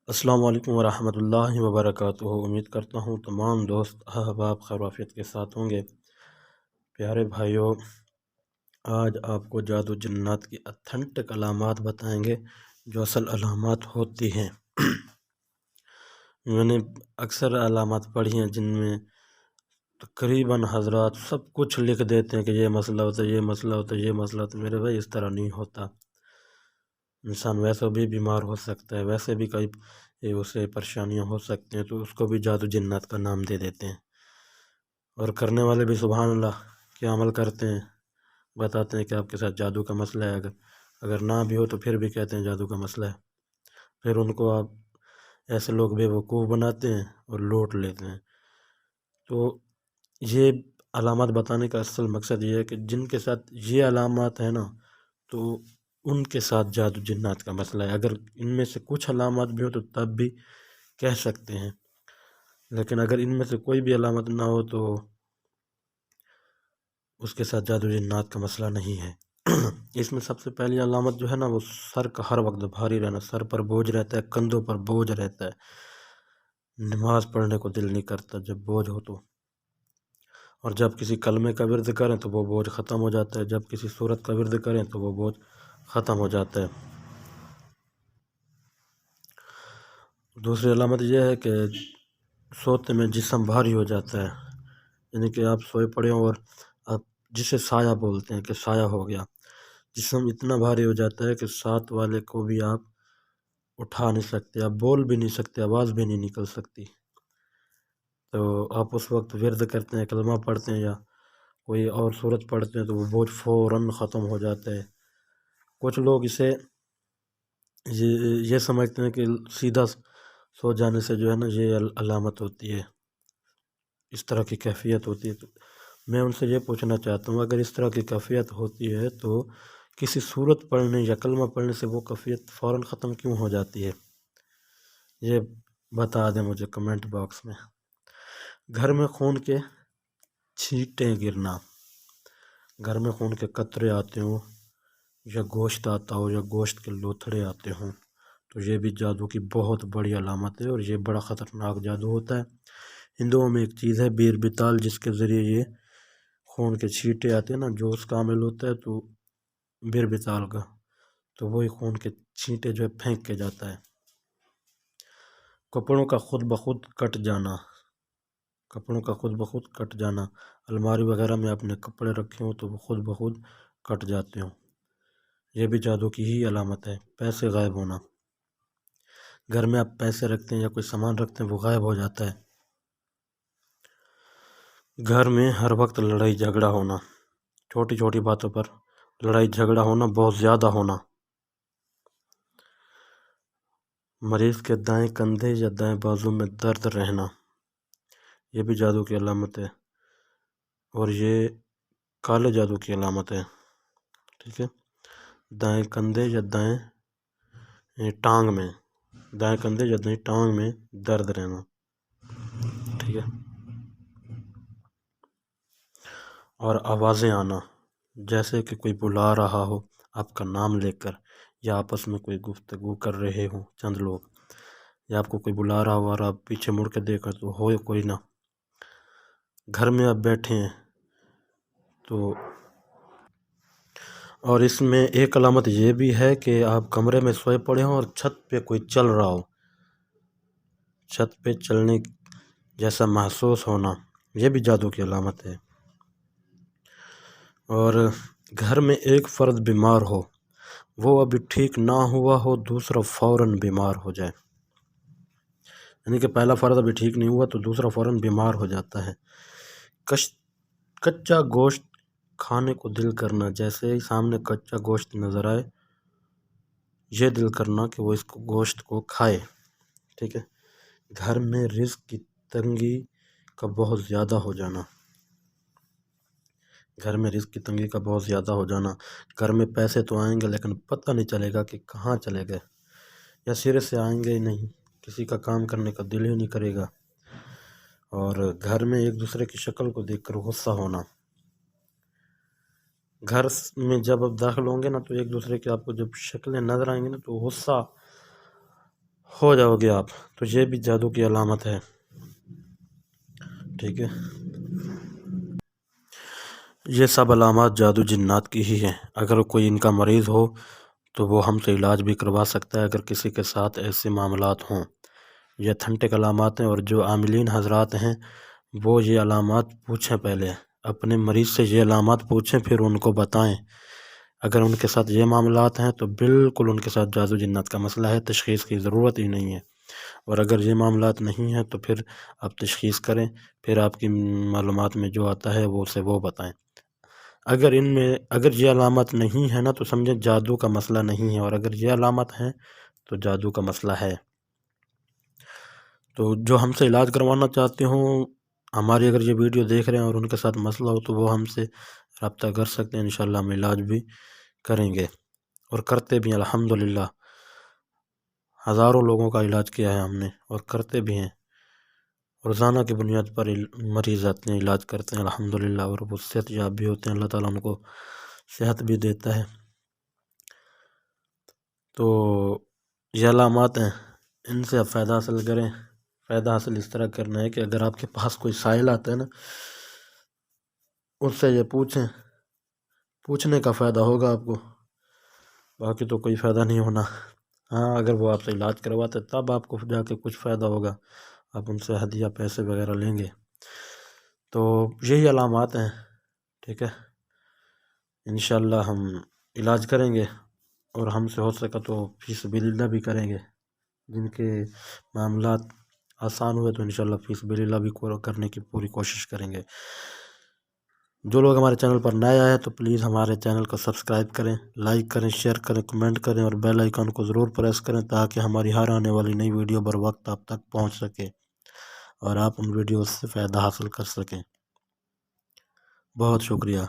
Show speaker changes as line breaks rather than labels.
السلام علیکم ورحمۃ اللہ وبرکاتہ۔ امید کرتا ہوں تمام دوست احباب خیر و عافیت کے ساتھ ہوں گے۔ پیارے بھائیوں، آج آپ کو جادو جنات کی اتھینٹک علامات بتائیں گے جو اصل علامات ہوتی ہیں۔ میں نے اکثر علامات پڑھی ہیں جن میں تقریباً حضرات سب کچھ لکھ دیتے ہیں کہ یہ مسئلہ ہوتا ہے، یہ مسئلہ ہوتا ہے، یہ مسئلہ ہوتا ہے۔ میرے بھائی اس طرح نہیں ہوتا۔ انسان ویسے بھی بیمار ہو سکتا ہے، ویسے بھی کئی اسے پریشانیاں ہو سکتی ہیں، تو اس کو بھی جادو جنات کا نام دے دیتے ہیں۔ اور کرنے والے بھی سبحان اللہ کیا عمل کرتے ہیں، بتاتے ہیں کہ آپ کے ساتھ جادو کا مسئلہ ہے، اگر نہ بھی ہو تو پھر بھی کہتے ہیں جادو کا مسئلہ ہے۔ پھر ان کو آپ ایسے لوگ بے وقوف بناتے ہیں اور لوٹ لیتے ہیں۔ تو یہ علامات بتانے کا اصل مقصد یہ ہے کہ جن کے ساتھ یہ علامات ہیں نا، تو ان کے ساتھ جادو جنات کا مسئلہ ہے۔ اگر ان میں سے کچھ علامات بھی ہو تو تب بھی کہہ سکتے ہیں، لیکن اگر ان میں سے کوئی بھی علامت نہ ہو تو اس کے ساتھ جادو جنات کا مسئلہ نہیں ہے۔ اس میں سب سے پہلی علامت جو ہے نا، وہ سر کا ہر وقت بھاری رہنا، سر پر بوجھ رہتا ہے، کندھوں پر بوجھ رہتا ہے، نماز پڑھنے کو دل نہیں کرتا جب بوجھ ہو تو، اور جب کسی کلمے کا ورد کریں تو وہ بوجھ ختم ہو جاتا ہے، جب کسی سورت کا ورد کریں تو وہ بوجھ ختم ہو جاتا ہے۔ دوسری علامت یہ ہے کہ سوتے میں جسم بھاری ہو جاتا ہے، یعنی کہ آپ سوئے پڑے ہوں اور آپ جسے سایہ بولتے ہیں کہ سایہ ہو گیا، جسم اتنا بھاری ہو جاتا ہے کہ ساتھ والے کو بھی آپ اٹھا نہیں سکتے، آپ بول بھی نہیں سکتے، آواز بھی نہیں نکل سکتی۔ تو آپ اس وقت ورد کرتے ہیں، کلمہ پڑھتے ہیں یا کوئی اور سورت پڑھتے ہیں تو وہ بوجھ فوراً ختم ہو جاتا ہے۔ کچھ لوگ اسے یہ سمجھتے ہیں کہ سیدھا سو جانے سے جو ہے نا یہ علامت ہوتی ہے، اس طرح کی کیفیت ہوتی ہے۔ تو میں ان سے یہ پوچھنا چاہتا ہوں، اگر اس طرح کی کیفیت ہوتی ہے تو کسی سورت پڑھنے یا کلمہ پڑھنے سے وہ کیفیت فوراً ختم کیوں ہو جاتی ہے؟ یہ بتا دیں مجھے کمنٹ باکس میں۔ گھر میں خون کے چھینٹیں گرنا، گھر میں خون کے قطرے آتے ہوں یا گوشت آتا ہو یا گوشت کے لوتھڑے آتے ہوں تو یہ بھی جادو کی بہت بڑی علامت ہے، اور یہ بڑا خطرناک جادو ہوتا ہے۔ ہندوؤں میں ایک چیز ہے بیر بتال، جس کے ذریعے یہ خون کے چھینٹے آتے ہیں نا، جو اس کا عمل ہوتا ہے تو بیر بتال کا، تو وہی خون کے چھینٹے جو ہے پھینک کے جاتا ہے۔ کپڑوں کا خود بخود کٹ جانا، کپڑوں کا خود بخود کٹ جانا، الماری وغیرہ میں اپنے کپڑے رکھے ہوں تو وہ خود بخود کٹ جاتے ہوں، یہ بھی جادو کی ہی علامت ہے۔ پیسے غائب ہونا، گھر میں آپ پیسے رکھتے ہیں یا کوئی سامان رکھتے ہیں وہ غائب ہو جاتا ہے۔ گھر میں ہر وقت لڑائی جھگڑا ہونا، چھوٹی چھوٹی باتوں پر لڑائی جھگڑا ہونا، بہت زیادہ ہونا۔ مریض کے دائیں کندھے یا دائیں بازو میں درد رہنا، یہ بھی جادو کی علامت ہے، اور یہ کالے جادو کی علامت ہے۔ ٹھیک ہے، دائیں کندھے یا دائیں ٹانگ میں، دائیں کندھے یا دائیں ٹانگ میں درد رہنا۔ ٹھیک ہے، اور آوازیں آنا، جیسے کہ کوئی بلا رہا ہو آپ کا نام لے کر، یا آپس میں کوئی گفتگو کر رہے ہوں چند لوگ، یا آپ کو کوئی بلا رہا ہو اور آپ پیچھے مڑ کے دیکھیں تو ہو کوئی نہ، گھر میں آپ بیٹھے ہیں تو۔ اور اس میں ایک علامت یہ بھی ہے کہ آپ کمرے میں سوئے پڑے ہوں اور چھت پہ کوئی چل رہا ہو، چھت پہ چلنے جیسا محسوس ہونا، یہ بھی جادو کی علامت ہے۔ اور گھر میں ایک فرد بیمار ہو، وہ ابھی ٹھیک نہ ہوا ہو، دوسرا فوراً بیمار ہو جائے، یعنی کہ پہلا فرد ابھی ٹھیک نہیں ہوا تو دوسرا فوراً بیمار ہو جاتا ہے۔ کچا گوشت کھانے کو دل کرنا، جیسے ہی سامنے کچا گوشت نظر آئے یہ دل کرنا کہ وہ اس گوشت کو کھائے۔ ٹھیک ہے، گھر میں رزق کی تنگی کا بہت زیادہ ہو جانا، گھر میں رزق کی تنگی کا بہت زیادہ ہو جانا، گھر میں پیسے تو آئیں گے لیکن پتہ نہیں چلے گا کہ کہاں چلے گئے، یا سرے سے آئیں گے ہی نہیں، کسی کا کام کرنے کا دل ہی نہیں کرے گا۔ اور گھر میں ایک دوسرے کی شکل کو دیکھ کر غصہ ہونا، گھر میں جب آپ داخل ہوں گے نا تو ایک دوسرے کی آپ کو جب شکلیں نظر آئیں گی نا تو غصہ ہو جاؤ گے آپ، تو یہ بھی جادو کی علامت ہے، ٹھیک ہے۔ یہ سب علامات جادو جنات کی ہی ہیں۔ اگر کوئی ان کا مریض ہو تو وہ ہم سے علاج بھی کروا سکتا ہے اگر کسی کے ساتھ ایسے معاملات ہوں۔ یہ اتھینٹک علامات ہیں، اور جو عاملین حضرات ہیں وہ یہ علامات پوچھیں، پہلے اپنے مریض سے یہ علامات پوچھیں، پھر ان کو بتائیں۔ اگر ان کے ساتھ یہ معاملات ہیں تو بالکل ان کے ساتھ جادو جنات کا مسئلہ ہے، تشخیص کی ضرورت ہی نہیں ہے۔ اور اگر یہ معاملات نہیں ہیں تو پھر آپ تشخیص کریں، پھر آپ کی معلومات میں جو آتا ہے وہ اسے وہ بتائیں۔ اگر یہ علامت نہیں ہے نا تو سمجھیں جادو کا مسئلہ نہیں ہے، اور اگر یہ علامت ہے تو جادو کا مسئلہ ہے۔ تو جو ہم سے علاج کروانا چاہتے ہوں، ہماری اگر یہ ویڈیو دیکھ رہے ہیں اور ان کے ساتھ مسئلہ ہو تو وہ ہم سے رابطہ کر سکتے ہیں، انشاءاللہ ہم علاج بھی کریں گے، اور کرتے بھی ہیں الحمدللہ۔ ہزاروں لوگوں کا علاج کیا ہے ہم نے، اور کرتے بھی ہیں، روزانہ کی بنیاد پر مریض آتے ہیں، علاج کرتے ہیں الحمدللہ، اور وہ صحت یاب بھی ہوتے ہیں، اللہ تعالیٰ ان کو صحت بھی دیتا ہے۔ تو یہ علامات ہیں، ان سے آپ فائدہ حاصل کریں۔ فائدہ حاصل اس طرح کرنا ہے کہ اگر آپ کے پاس کوئی سائل آتا ہے نا، اس سے یہ پوچھنے کا فائدہ ہوگا آپ کو، باقی تو کوئی فائدہ نہیں ہونا۔ ہاں اگر وہ آپ سے علاج کرواتے تب آپ کو جا کے کچھ فائدہ ہوگا، آپ ان سے ہدیہ پیسے وغیرہ لیں گے۔ تو یہی علامات ہیں، ٹھیک ہے۔ انشاءاللہ ہم علاج کریں گے، اور ہم سے ہو سکا تو فی سبیل اللہ بھی کریں گے۔ جن کے معاملات آسان ہوئے تو انشاءاللہ فی سبیل اللہ بھی کرنے کی پوری کوشش کریں گے۔ جو لوگ ہمارے چینل پر نئے آئے ہیں تو پلیز ہمارے چینل کو سبسکرائب کریں، لائک کریں، شیئر کریں، کمنٹ کریں، اور بیل آئیکن کو ضرور پریس کریں تاکہ ہماری ہر آنے والی نئی ویڈیو بر وقت آپ تک پہنچ سکے، اور آپ ان ویڈیوز سے فائدہ حاصل کر سکیں۔ بہت شکریہ۔